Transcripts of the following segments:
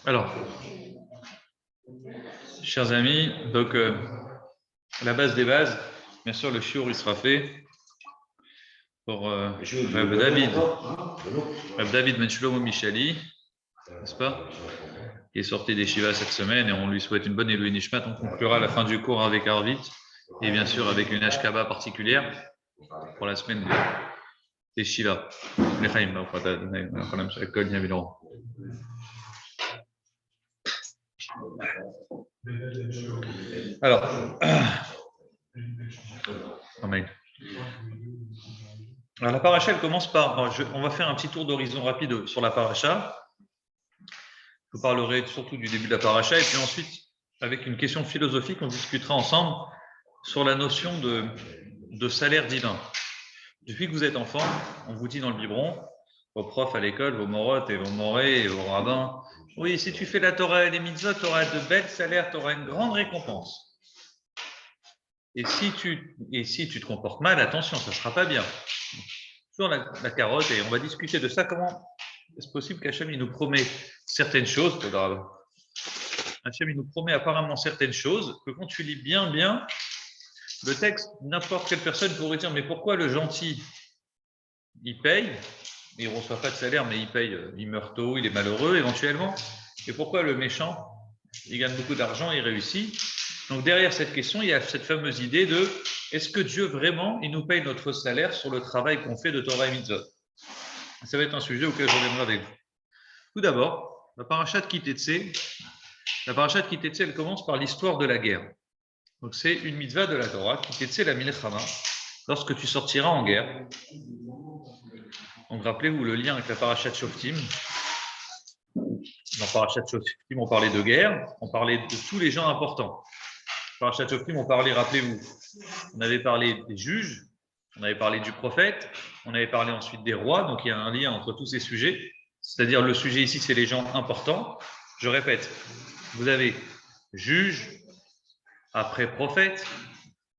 Alors, chers amis, donc la base des bases, bien sûr, le shiur il sera fait pour Reb David. Reb David Ben Shlomo Michali, n'est-ce pas? Qui est sorti des Shiva cette semaine et on lui souhaite une bonne Elohim Nishmat. On conclura la fin du cours avec Arvit et bien sûr avec une Ashkaba particulière pour la semaine des Shiva. Alors, alors la paracha, elle commence par. On va faire un petit tour d'horizon rapide sur la paracha. Je vous parlerai surtout du début de la paracha et puis ensuite, avec une question philosophique, on discutera ensemble sur la notion de salaire divin. Depuis que vous êtes enfant, on vous dit dans le biberon, vos profs à l'école, vos morottes et vos morés et vos rabbins, oui, si tu fais la Torah et les mitzvot, tu auras de belles salaires, tu auras une grande récompense. Et si tu te comportes mal, attention, ça ne sera pas bien. Toujours la carotte, et on va discuter de ça. Comment est-ce possible qu'Hachem il nous promet certaines choses? Hachem il nous promet apparemment certaines choses que quand tu lis bien le texte, n'importe quelle personne pourrait dire mais pourquoi le gentil il paye, il ne reçoit pas de salaire mais il paye, il meurt tôt, il est malheureux éventuellement, et pourquoi le méchant il gagne beaucoup d'argent, il réussit? Donc derrière cette question, il y a cette fameuse idée de est-ce que Dieu vraiment, il nous paye notre salaire sur le travail qu'on fait de Torah et Mitzvot? Ça va être un sujet auquel je reviendrai avec vous. Tout d'abord, la parashat Ki Tetzé, elle commence par l'histoire de la guerre. Donc c'est une mitzvah de la Torah, Ki Tetzé la Milchama, lorsque tu sortiras en guerre. Donc rappelez-vous le lien avec la parashat Shoftim. Dans parashat Shoftim, on parlait de guerre, on parlait de tous les gens importants. Parashat Shoftim, on parlait, rappelez-vous, on avait parlé des juges, on avait parlé du prophète, on avait parlé ensuite des rois, donc il y a un lien entre tous ces sujets, c'est-à-dire le sujet ici, c'est les gens importants. Je répète, vous avez juges, après prophète,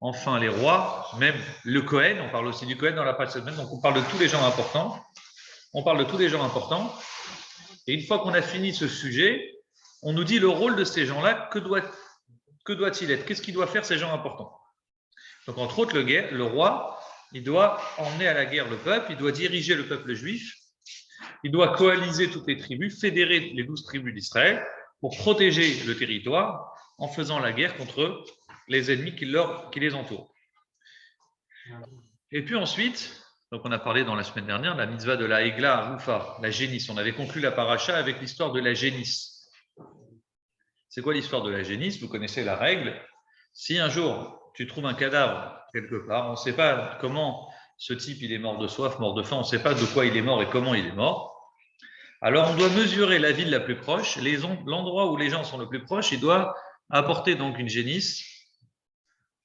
enfin les rois, même le Kohen, on parle aussi du Kohen dans la parashat Shoftim, donc on parle de tous les gens importants, et une fois qu'on a fini ce sujet, on nous dit le rôle de ces gens-là, que doit-il être? Qu'est-ce qu'il doit faire ces gens importants? Donc, entre autres, le roi, il doit emmener à la guerre le peuple, il doit diriger le peuple juif, il doit coaliser toutes les tribus, fédérer les 12 tribus d'Israël pour protéger le territoire en faisant la guerre contre les ennemis qui les entourent. Et puis ensuite, donc on a parlé dans la semaine dernière, la mitzvah de la Egla à Rufa, la génisse. On avait conclu la paracha avec l'histoire de la génisse. C'est quoi l'histoire de la génisse? Vous connaissez la règle. Si un jour, tu trouves un cadavre quelque part, on ne sait pas comment ce type il est mort de soif, mort de faim, on ne sait pas de quoi il est mort et comment il est mort. Alors, on doit mesurer la ville la plus proche, l'endroit où les gens sont le plus proches, il doit apporter donc une génisse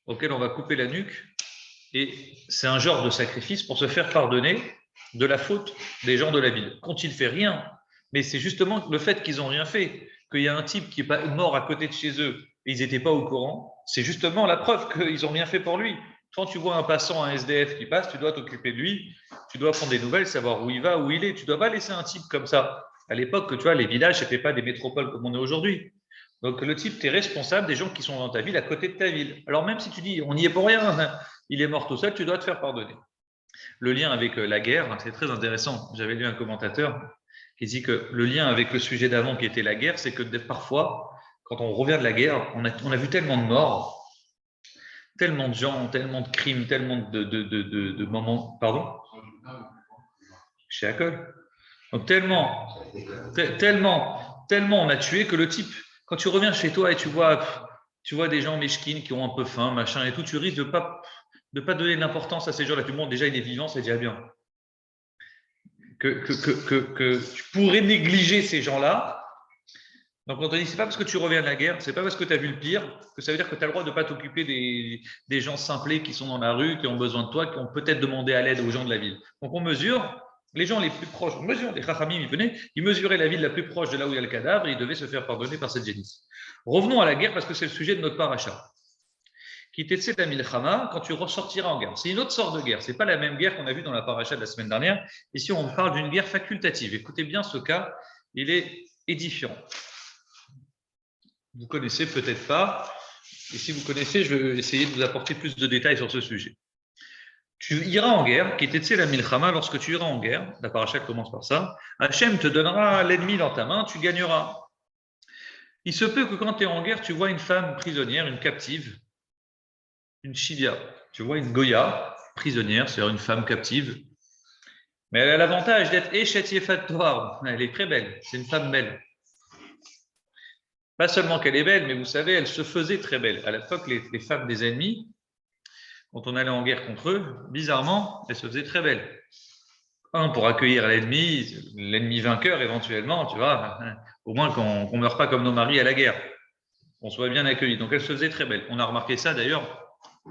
auquel on va couper la nuque. Et c'est un genre de sacrifice pour se faire pardonner de la faute des gens de la ville. Qu'ont-ils fait? Rien. Mais c'est justement le fait qu'ils n'ont rien fait, qu'il y a un type qui est pas mort à côté de chez eux et ils n'étaient pas au courant, c'est justement la preuve qu'ils n'ont rien fait pour lui. Quand tu vois un passant, un SDF qui passe, tu dois t'occuper de lui, tu dois prendre des nouvelles, savoir où il va, où il est. Tu ne dois pas laisser un type comme ça. À l'époque, tu vois, les villages, ce n'étaient pas des métropoles comme on est aujourd'hui. Donc le type, tu es responsable des gens qui sont dans ta ville, à côté de ta ville. Alors même si tu dis, on n'y est pour rien, il est mort tout seul, tu dois te faire pardonner. Le lien avec la guerre, c'est très intéressant. J'avais lu un commentateur qui dit que le lien avec le sujet d'avant qui était la guerre, c'est que parfois, quand on revient de la guerre, on a vu tellement de morts, tellement de gens, tellement de crimes, tellement de moments. Pardon? Chez Akol. Donc tellement on a tué que le type, quand tu reviens chez toi et tu vois des gens méchkines qui ont un peu faim, machin et tout, tu risques de pas donner de l'importance à ces gens-là. Tout le monde, déjà, il est vivant, c'est déjà bien. Que tu pourrais négliger ces gens-là. Donc, quand on dit, c'est pas parce que tu reviens de la guerre, c'est pas parce que tu as vu le pire, que ça veut dire que tu as le droit de ne pas t'occuper des gens simplés qui sont dans la rue, qui ont besoin de toi, qui ont peut-être demandé à l'aide aux gens de la ville. Donc, on mesure les gens les plus proches. On mesure, les Chachamim, ils mesuraient la ville la plus proche de là où il y a le cadavre et ils devaient se faire pardonner par cette génisse. Revenons à la guerre parce que c'est le sujet de notre paracha. Qui t'essaie la milchama quand tu ressortiras en guerre. C'est une autre sorte de guerre. C'est pas la même guerre qu'on a vue dans la paracha de la semaine dernière. Ici, on parle d'une guerre facultative. Écoutez bien ce cas, il est édifiant. vous connaissez peut-être pas. Et si vous connaissez, je vais essayer de vous apporter plus de détails sur ce sujet. Tu iras en guerre, qui était la milchama, lorsque tu iras en guerre, la paracha commence par ça, Hachem te donnera l'ennemi dans ta main, tu gagneras. Il se peut que quand tu es en guerre, tu vois une femme prisonnière, une captive, une chivia. Tu vois une goya prisonnière, c'est-à-dire une femme captive. Mais elle a l'avantage d'être Eshet Yefat Toar. Elle est très belle, c'est une femme belle. Pas seulement qu'elle est belle, mais vous savez, elle se faisait très belle. À l'époque, les femmes des ennemis, quand on allait en guerre contre eux, bizarrement, elles se faisaient très belles. Un, pour accueillir l'ennemi vainqueur éventuellement, tu vois, au moins qu'on ne meure pas comme nos maris à la guerre, qu'on soit bien accueillis. Donc elles se faisaient très belles. On a remarqué ça d'ailleurs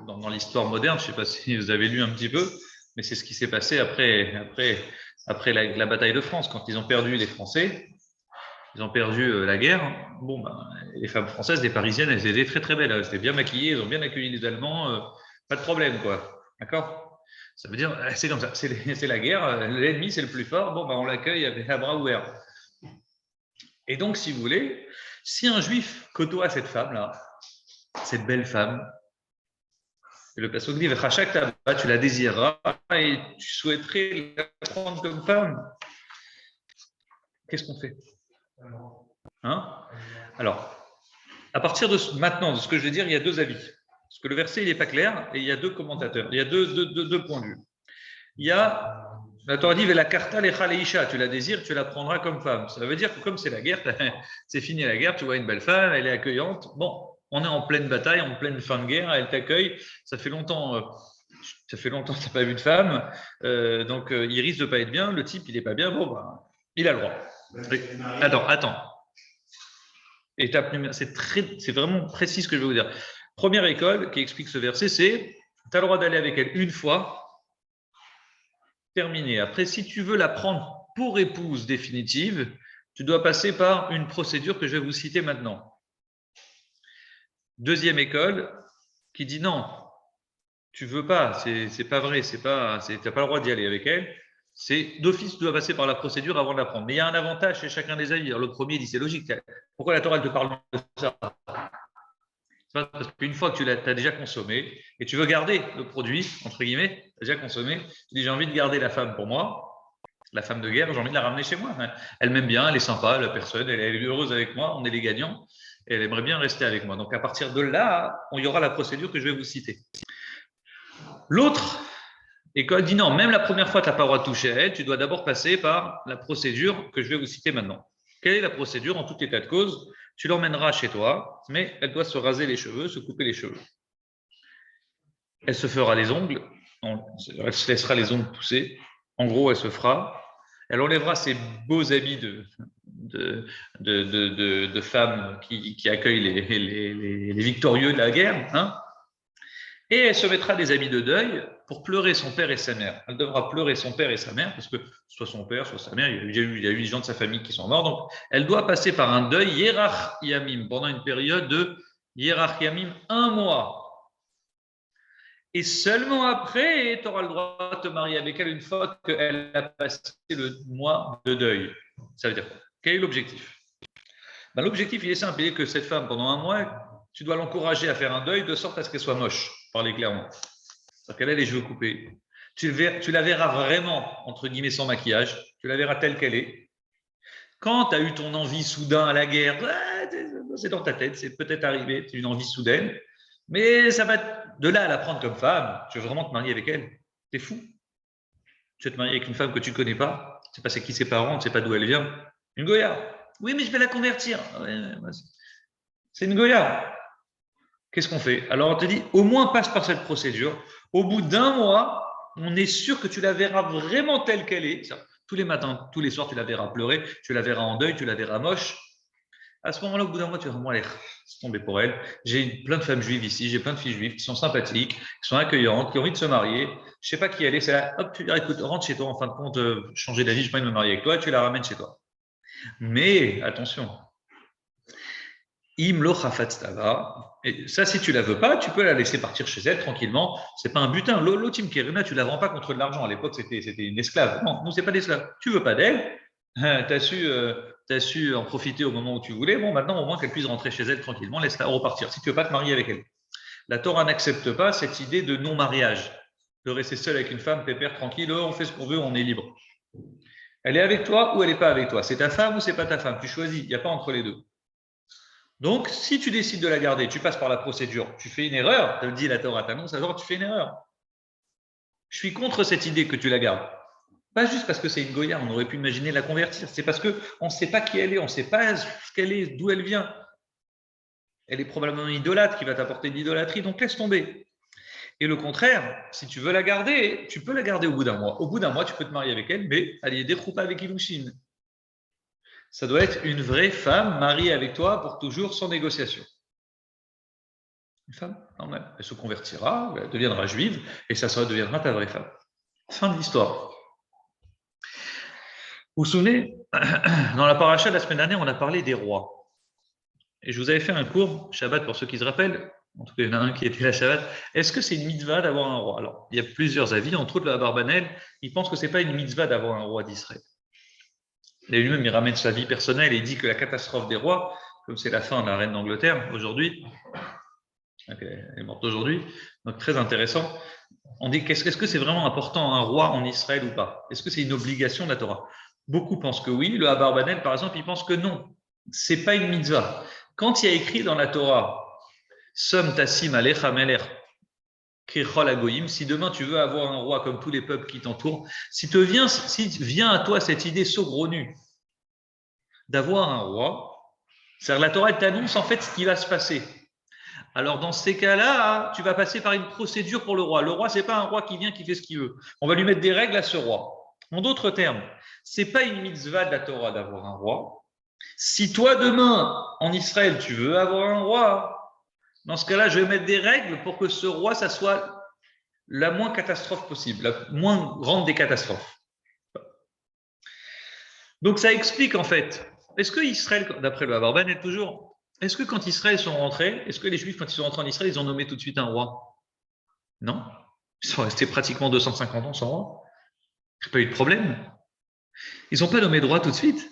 dans l'histoire moderne, je ne sais pas si vous avez lu un petit peu, mais c'est ce qui s'est passé après la bataille de France, quand ils ont perdu les Français. Ils ont perdu la guerre. Bon, les femmes françaises, les Parisiennes, elles étaient très très belles. Elles étaient bien maquillées, elles ont bien accueilli les Allemands. Pas de problème, quoi. D'accord? Ça veut dire, c'est comme ça. C'est la guerre. L'ennemi, c'est le plus fort. Bon, on l'accueille avec un bras ouvert. Et donc, si vous voulez, si un juif côtoie cette femme-là, cette belle femme, et le pasuk dit, tu la désireras et tu souhaiterais la prendre comme femme. Qu'est-ce qu'on fait? Hein? Alors, à partir de maintenant, de ce que je vais dire, il y a deux avis. Parce que le verset, il n'est pas clair et il y a deux commentateurs. Il y a deux points de vue. Il y a, la Torah dit, la karta lecha leisha, tu la désires, tu la prendras comme femme. Ça veut dire que comme c'est la guerre, c'est fini la guerre, tu vois une belle femme, elle est accueillante. Bon, on est en pleine bataille, en pleine fin de guerre, elle t'accueille. Ça fait longtemps que tu n'as pas vu de femme. Donc, il risque de ne pas être bien. Le type, il n'est pas bien. Bon, il a le droit. Attends. Étape numéro, c'est vraiment précis ce que je vais vous dire. Première école qui explique ce verset, c'est tu as le droit d'aller avec elle une fois, terminé. Après, si tu veux la prendre pour épouse définitive, tu dois passer par une procédure que je vais vous citer maintenant. Deuxième école qui dit non, tu veux pas, c'est pas vrai, tu n'as pas le droit d'y aller avec elle. C'est d'office, tu dois passer par la procédure avant de la prendre. Mais il y a un avantage chez chacun des avis. Le premier dit c'est logique. Pourquoi la Torah te parle de ça? Parce qu'une fois que tu l'as déjà consommé et tu veux garder le produit, entre guillemets, tu as déjà consommé, tu dis j'ai envie de garder la femme pour moi, la femme de guerre, j'ai envie de la ramener chez moi. Elle m'aime bien, elle est sympa, la personne, elle est heureuse avec moi, on est les gagnants et elle aimerait bien rester avec moi. Donc à partir de là, il y aura la procédure que je vais vous citer. L'autre école dit non, même la première fois, tu n'as pas le droit de toucher à elle, tu dois d'abord passer par la procédure que je vais vous citer maintenant. Quelle est la procédure? En tout état de cause, tu l'emmèneras chez toi, mais elle doit se raser les cheveux, se couper les cheveux. Elle se fera les ongles, elle se laissera les ongles pousser. En gros, elle se fera. Elle enlèvera ses beaux habits de femmes qui accueillent les victorieux de la guerre, hein. Et elle se mettra des habits de deuil pour pleurer son père et sa mère. Elle devra pleurer son père et sa mère, parce que soit son père, soit sa mère, il y a eu des gens de sa famille qui sont morts. Donc, elle doit passer par un deuil Yerach Yamim, pendant une période de Yerach Yamim, 1 mois. Et seulement après, tu auras le droit de te marier avec elle une fois qu'elle a passé le mois de deuil. Ça veut dire quoi? Quel est l'objectif? L'objectif, il est simple, il est que cette femme, pendant 1 mois, tu dois l'encourager à faire un deuil de sorte à ce qu'elle soit moche, parler clairement. C'est-à-dire qu'elle ait les cheveux coupés. Tu la verras vraiment, entre guillemets, sans maquillage. Tu la verras telle qu'elle est. Quand tu as eu ton envie soudain à la guerre, c'est dans ta tête, c'est peut-être arrivé, c'est une envie soudaine, mais ça va de là à la prendre comme femme. Tu veux vraiment te marier avec elle? T'es fou? Tu veux te marier avec une femme que tu ne connais pas? Tu ne sais pas c'est qui ses parents, tu ne sais pas d'où elle vient. Une Goya. Oui, mais je vais la convertir. C'est une Goya. Qu'est-ce qu'on fait? Alors on te dit, au moins passe par cette procédure. Au bout d'1 mois, on est sûr que tu la verras vraiment telle qu'elle est. Tous les matins, tous les soirs, tu la verras pleurer, tu la verras en deuil, tu la verras moche. À ce moment-là, au bout d'1 mois, tu vas vraiment aller tomber pour elle. J'ai plein de femmes juives ici, j'ai plein de filles juives qui sont sympathiques, qui sont accueillantes, qui ont envie de se marier. Je ne sais pas qui elle est, c'est là, hop, tu dis, écoute, rentre chez toi, en fin de compte, changer d'avis, je n'ai pas envie de me marier avec toi, tu la ramènes chez toi. Mais attention, Im lo chafatz tava. Et ça, si tu la veux pas, tu peux la laisser partir chez elle tranquillement. C'est pas un butin. L'otim kerina, tu la vends pas contre de l'argent. À l'époque, c'était une esclave. Non, nous c'est pas d'esclave. Tu veux pas d'elle, t'as su tu as su en profiter au moment où tu voulais, bon, maintenant, au moins qu'elle puisse rentrer chez elle tranquillement, laisse-la repartir, si tu ne veux pas te marier avec elle. La Torah n'accepte pas cette idée de non-mariage, de rester seul avec une femme, pépère, tranquille, on fait ce qu'on veut, on est libre. Elle est avec toi ou elle n'est pas avec toi? C'est ta femme ou c'est pas ta femme? Tu choisis, il n'y a pas entre les deux. Donc, si tu décides de la garder, tu passes par la procédure, tu fais une erreur, te le dit la Torah, t'annonce, alors tu fais une erreur. Je suis contre cette idée que tu la gardes. Pas juste parce que c'est une Goya, on aurait pu imaginer la convertir. C'est parce qu'on ne sait pas qui elle est, on ne sait pas ce qu'elle est, d'où elle vient. Elle est probablement une idolâtre qui va t'apporter de l'idolâtrie, donc laisse tomber. Et le contraire, si tu veux la garder, tu peux la garder au bout d'un mois. Au bout d'un mois, tu peux te marier avec elle, mais elle est décroupa avec Ilushin. Ça doit être une vraie femme mariée avec toi pour toujours sans négociation. Une femme normale. Elle se convertira, elle deviendra juive, et ça deviendra ta vraie femme. Fin de l'histoire. Vous vous souvenez, dans la paracha de la semaine dernière, on a parlé des rois. Et je vous avais fait un cours, Shabbat pour ceux qui se rappellent, en tout cas il y en a un qui était la Shabbat, est-ce que c'est une mitzvah d'avoir un roi? Alors, il y a plusieurs avis, entre autres le Abarbanel, il pense que ce n'est pas une mitzvah d'avoir un roi d'Israël. Et lui-même, il ramène sa vie personnelle et il dit que la catastrophe des rois, comme c'est la fin de la reine d'Angleterre aujourd'hui, elle est morte aujourd'hui, donc très intéressant, on dit est-ce que c'est vraiment important un roi en Israël ou pas? Est-ce que c'est une obligation de la Torah? Beaucoup pensent que oui, le Abarbanel par exemple, il pense que non, c'est pas une mitzvah. Quand il y a écrit dans la Torah, Som tassim alecha melech kechol hagoyim, si demain tu veux avoir un roi comme tous les peuples qui t'entourent, si vient à toi cette idée saugrenue d'avoir un roi, c'est-à-dire la Torah elle t'annonce en fait ce qui va se passer. Alors dans ces cas-là, tu vas passer par une procédure pour le roi. Le roi, c'est pas un roi qui vient, qui fait ce qu'il veut. On va lui mettre des règles à ce roi. En d'autres termes, c'est pas une mitzvah de la Torah d'avoir un roi. Si toi demain en Israël tu veux avoir un roi, dans ce cas-là, je vais mettre des règles pour que ce roi, ça soit la moins catastrophe possible, la moins grande des catastrophes. Donc ça explique en fait, est-ce que Israël, d'après le Abarban, est toujours, est-ce que quand Israël sont rentrés, est-ce que les Juifs, quand ils sont rentrés en Israël, ils ont nommé tout de suite un roi? Non. Ils sont restés pratiquement 250 ans sans roi. Il n'y a pas eu de problème. Ils n'ont pas nommé de roi tout de suite.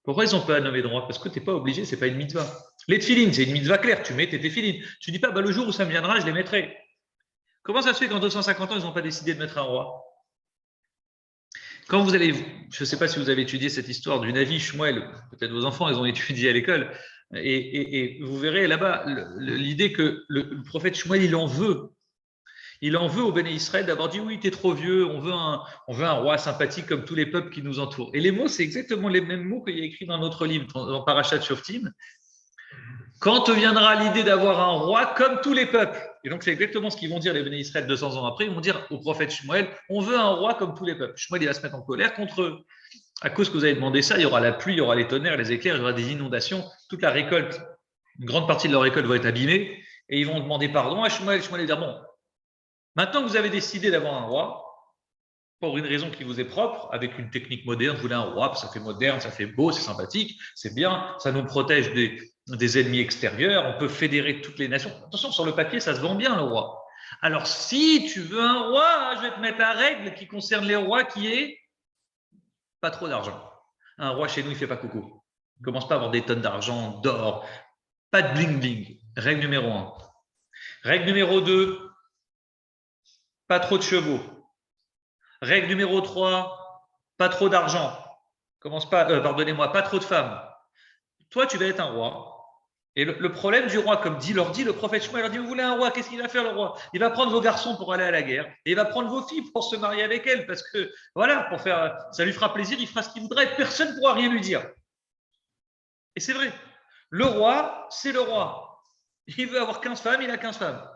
Pourquoi ils n'ont pas nommé de roi? Parce que tu n'es pas obligé, ce n'est pas une mitzvah. Les tefilines, c'est une mitzvah claire. Tu mets tes tefilines. Tu ne dis pas, le jour où ça me viendra, je les mettrai. Comment ça se fait qu'en 250 ans, ils n'ont pas décidé de mettre un roi? Quand vous allez, je ne sais pas si vous avez étudié cette histoire du Navi Shmuel, peut-être vos enfants, ils ont étudié à l'école, et vous verrez là-bas l'idée que le prophète Shmuel, il en veut. Il en veut au Béné Israël d'avoir dit oui, t'es trop vieux, on veut un roi sympathique comme tous les peuples qui nous entourent. Et les mots, c'est exactement les mêmes mots qu'il y a écrit dans notre livre, dans Parashat Shoftim. Quand te viendra l'idée d'avoir un roi comme tous les peuples, et donc c'est exactement ce qu'ils vont dire les Béné Israël 200 ans après, ils vont dire au prophète Shmuel, on veut un roi comme tous les peuples. Shmuel, il va se mettre en colère contre eux. À cause que vous avez demandé ça, il y aura la pluie, il y aura les tonnerres, les éclairs, il y aura des inondations, toute la récolte, une grande partie de leur récolte va être abîmée, et ils vont demander pardon à Shmuel. Shmuel va dire, bon, maintenant que vous avez décidé d'avoir un roi, pour une raison qui vous est propre, avec une technique moderne, vous voulez un roi, ça fait moderne, ça fait beau, c'est sympathique, c'est bien, ça nous protège des ennemis extérieurs, on peut fédérer toutes les nations. Attention, sur le papier, ça se vend bien, le roi. Alors, si tu veux un roi, je vais te mettre la règle qui concerne les rois, qui est pas trop d'argent. Un roi chez nous, il ne fait pas coucou. Il ne commence pas à avoir des tonnes d'argent, d'or, pas de bling-bling. Règle numéro 1. Règle numéro 2, pas trop de chevaux. Règle numéro 3, pas trop d'argent. Pas trop de femmes. Toi, tu vas être un roi. Et le problème du roi, comme leur dit le prophète Shmuel, leur dit, vous voulez un roi, qu'est-ce qu'il va faire le roi? Il va prendre vos garçons pour aller à la guerre, et il va prendre vos filles pour se marier avec elles, parce que, voilà, ça lui fera plaisir, il fera ce qu'il voudrait, personne ne pourra rien lui dire. Et c'est vrai. Le roi, c'est le roi. Il veut avoir 15 femmes, il a 15 femmes.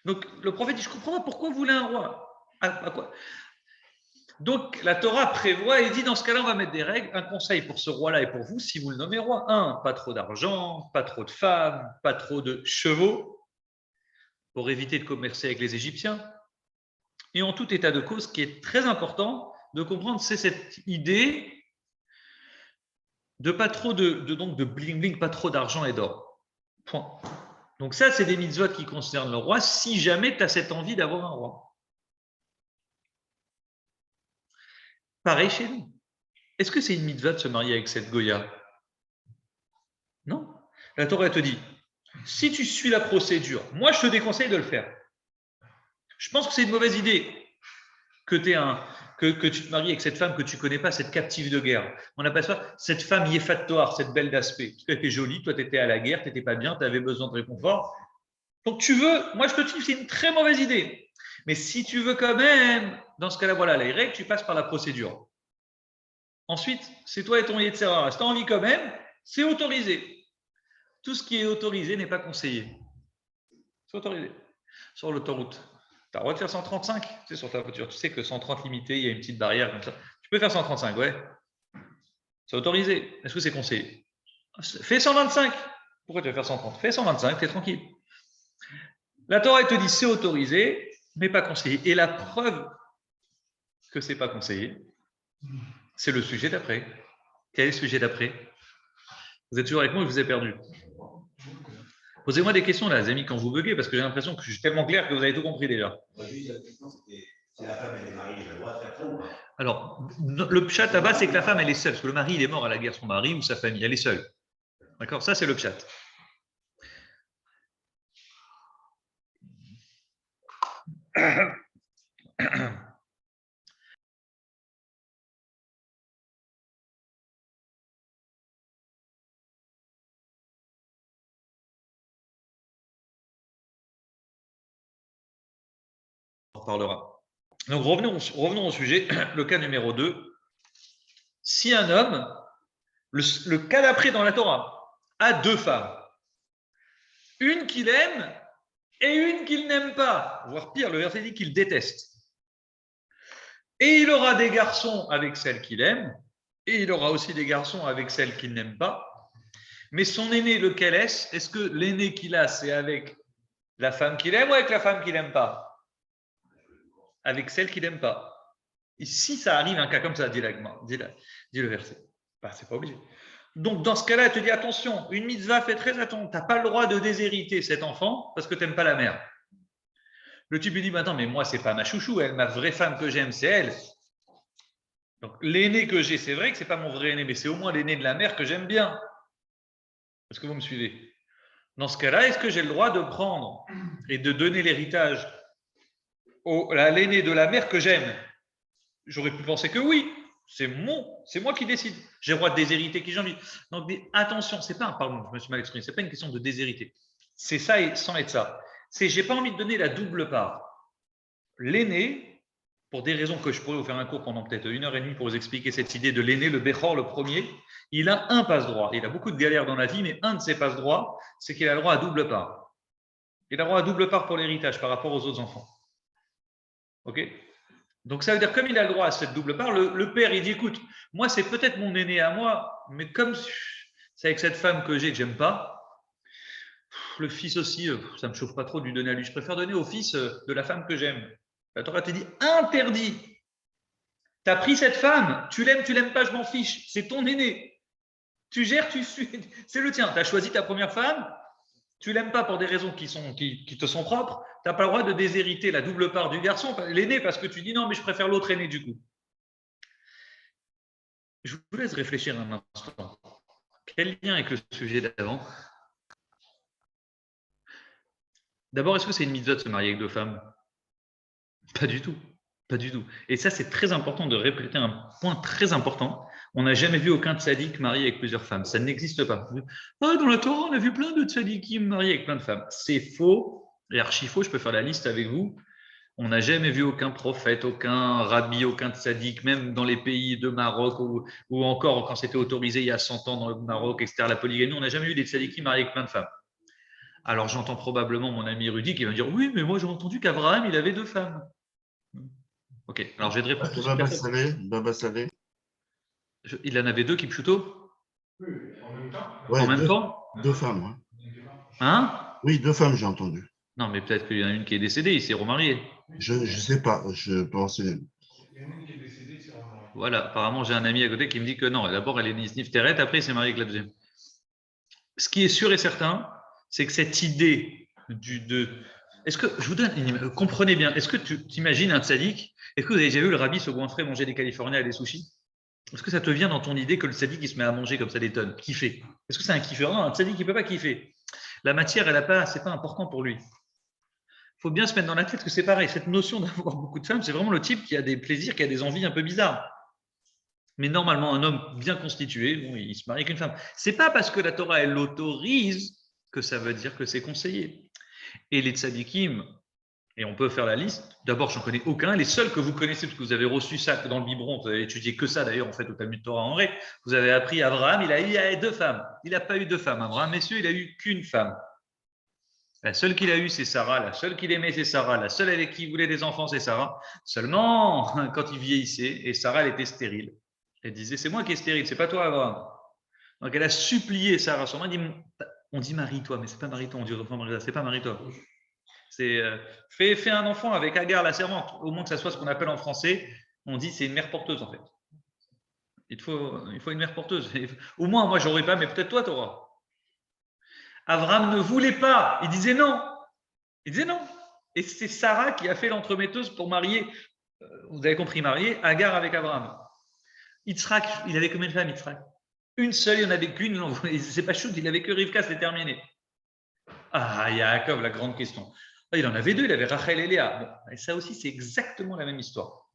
Donc, le prophète dit, je comprends pas, pourquoi vous voulez un roi? À quoi? Donc, la Torah prévoit et dit, dans ce cas-là, on va mettre des règles. Un conseil pour ce roi-là et pour vous, si vous le nommez roi. 1, pas trop d'argent, pas trop de femmes, pas trop de chevaux, pour éviter de commercer avec les Égyptiens. Et en tout état de cause, ce qui est très important de comprendre, c'est cette idée de pas trop de bling-bling, pas trop d'argent et d'or. Point. Donc ça, c'est des mitzvot qui concernent le roi, si jamais tu as cette envie d'avoir un roi. Pareil chez nous. Est-ce que c'est une mitzvah de se marier avec cette Goya? Non. La Torah te dit, si tu suis la procédure, moi je te déconseille de le faire. Je pense que c'est une mauvaise idée que, que tu te maries avec cette femme que tu ne connais pas, cette captive de guerre. On appelle ça cette femme yéfatoire, cette belle d'aspect. Parce qu'elle était jolie, toi tu étais à la guerre, tu n'étais pas bien, tu avais besoin de réconfort. Donc tu veux, moi je te dis c'est une très mauvaise idée. Mais si tu veux quand même, dans ce cas-là, voilà, les règles, tu passes par la procédure. Ensuite, c'est toi et ton Yetzirah. Si tu as envie quand même, c'est autorisé. Tout ce qui est autorisé n'est pas conseillé. C'est autorisé. Sur l'autoroute, tu as le droit de faire 135, tu sais, sur ta voiture. Tu sais que 130 limité, il y a une petite barrière comme ça. Tu peux faire 135, ouais. C'est autorisé. Est-ce que c'est conseillé? Fais 125. Pourquoi tu vas faire 130? Fais 125, tu es tranquille. La Torah te dit c'est autorisé, mais pas conseillé. Et la preuve que c'est pas conseillé, c'est le sujet d'après. Quel est le sujet d'après? Vous êtes toujours avec moi ou je vous ai perdu? Posez-moi des questions là, les amis, quand vous buguez, parce que j'ai l'impression que je suis tellement clair que vous avez tout compris déjà. Si la femme elle est mariée, elle a le droit de faire ça ou pas? Alors, le pshat là-bas, c'est que la femme, elle est seule, parce que le mari, il est mort à la guerre, son mari ou sa famille, elle est seule. D'accord? Ça, c'est le pshat. On en parlera. Donc, revenons au sujet. Le cas numéro 2. Si un homme, le cas d'après dans la Torah, a deux femmes, une qu'il aime et une qu'il n'aime pas, voire pire, le verset dit qu'il déteste. Et il aura des garçons avec celle qu'il aime, et il aura aussi des garçons avec celle qu'il n'aime pas. Mais son aîné, lequel est-ce? Est-ce que l'aîné qu'il a, c'est avec la femme qu'il aime ou avec la femme qu'il n'aime pas? Avec celle qu'il n'aime pas. Et si ça arrive un cas comme ça, dit le verset, bah, c'est pas obligé. Donc, dans ce cas-là, elle te dit attention, une mitzvah, fais très attention, tu n'as pas le droit de déshériter cet enfant parce que tu n'aimes pas la mère. Le type lui dit attends, mais moi, c'est pas ma chouchou, elle, ma vraie femme que j'aime, c'est elle. Donc, l'aîné que j'ai, c'est vrai que c'est pas mon vrai aîné, mais c'est au moins l'aîné de la mère que j'aime bien. Est-ce que vous me suivez? Dans ce cas-là, est-ce que j'ai le droit de prendre et de donner l'héritage à l'aîné de la mère que j'aime? J'aurais pu penser que oui. C'est moi qui décide. J'ai le droit de déshériter qui j'ai envie. Donc, attention, c'est pas pardon, je me suis mal exprimé, c'est pas une question de déshériter. C'est ça et sans être ça. C'est j'ai pas envie de donner la double part. L'aîné, pour des raisons que je pourrais vous faire un cours pendant peut-être 1h30 pour vous expliquer cette idée de l'aîné, le Béchor, le premier, il a un passe-droit. Il a beaucoup de galères dans la vie, mais un de ses passe-droits, c'est qu'il a le droit à double part. Il a le droit à double part pour l'héritage par rapport aux autres enfants. Ok? Donc ça veut dire comme il a le droit à cette double part, le père il dit écoute, moi c'est peut-être mon aîné à moi, mais comme c'est avec cette femme que j'ai que j'aime pas, le fils aussi, ça me chauffe pas trop de lui donner à lui. Je préfère donner au fils de la femme que j'aime. La Torah te dit interdit. Tu as pris cette femme, tu l'aimes pas, je m'en fiche. C'est ton aîné. Tu gères, c'est le tien. Tu as choisi ta première femme, tu l'aimes pas pour des raisons qui te sont propres, tu n'as pas le droit de déshériter la double part du garçon, l'aîné, parce que tu dis non, mais je préfère l'autre aîné du coup. Je vous laisse réfléchir un instant. Quel lien avec le sujet d'avant? D'abord, est-ce que c'est une mitzvah de se marier avec deux femmes? Pas du tout. Pas du tout. Et ça, c'est très important de répéter un point très important. On n'a jamais vu aucun tzaddik marié avec plusieurs femmes. Ça n'existe pas. Ah, dans la Torah, on a vu plein de tzaddikim mariés avec plein de femmes. C'est faux et archi faux. Je peux faire la liste avec vous. On n'a jamais vu aucun prophète, aucun rabbi, aucun tzaddik, même dans les pays de Maroc ou encore quand c'était autorisé il y a 100 ans dans le Maroc, etc., la polygamie, on n'a jamais vu des tzaddikim mariés avec plein de femmes. Alors j'entends probablement mon ami Rudy qui va me dire oui, mais moi j'ai entendu qu'Abraham, il avait deux femmes. Ok, alors je vais te répondre. Baba Salé. Il en avait deux, Kipchuto? Oui, en même temps. Ouais, en même temps? Deux femmes. Ouais. Hein? Oui, deux femmes, j'ai entendu. Non, mais peut-être qu'il y en a une qui est décédée, il s'est remarié. Je sais pas, je pense. Il y en a une qui est décédée, c'est vraiment. Voilà, apparemment j'ai un ami à côté qui me dit que non, d'abord elle est Nisnif Teret, après il s'est marié avec la deuxième. Ce qui est sûr et certain, c'est que cette idée est-ce que, je vous donne, comprenez bien, est-ce que tu t'imagines un tzaddik, est-ce que vous avez déjà vu le rabbi se goinfrer manger des Californiens et des sushis? Est-ce que ça te vient dans ton idée que le tzaddik qui se met à manger comme ça des tonnes, kiffer? Est-ce que c'est un kiffeur? Non, un tzaddik, il ne peut pas kiffer. La matière, c'est pas important pour lui. Il faut bien se mettre dans la tête que c'est pareil. Cette notion d'avoir beaucoup de femmes, c'est vraiment le type qui a des plaisirs, qui a des envies un peu bizarres. Mais normalement, un homme bien constitué, bon, il se marie avec une femme. C'est pas parce que la Torah, elle l'autorise que ça veut dire que c'est conseillé. Et les tzadikim, et on peut faire la liste. D'abord, je n'en connais aucun. Les seuls que vous connaissez, parce que vous avez reçu ça dans le biberon, vous avez étudié que ça d'ailleurs, en fait, au Talmud Torah en vrai. Vous avez appris Abraham, il a eu 2 femmes. Il n'a pas eu 2 femmes. Abraham, messieurs, il n'a eu qu'une femme. La seule qu'il a eue, c'est Sarah. La seule qu'il aimait, c'est Sarah. La seule avec qui il voulait des enfants, c'est Sarah. Seulement, quand il vieillissait, et Sarah, elle était stérile. Elle disait, c'est moi qui est stérile, c'est pas toi, Abraham. Donc, elle a supplié Sarah. On dit marie-toi, mais c'est pas marie-toi. On dit c'est pas marie-toi. C'est fais un enfant avec Agar, la servante, au moins que ça soit ce qu'on appelle en français, on dit c'est une mère porteuse en fait. Il faut une mère porteuse. Au moins, moi, j'aurais pas, mais peut-être toi, tu auras. Abraham ne voulait pas. Il disait non. Et c'est Sarah qui a fait l'entremetteuse pour marier, vous avez compris, marier Agar avec Abraham. Yitzhak, il avait combien de femmes, Yitzhak? Une seule, il n'y en avait qu'une. C'est pas chou, il avait que Rivka, c'est terminé. Ah, Yaakov, la grande question. Il en avait 2, il avait Rachel et Léa. Bon, et ça aussi, c'est exactement la même histoire.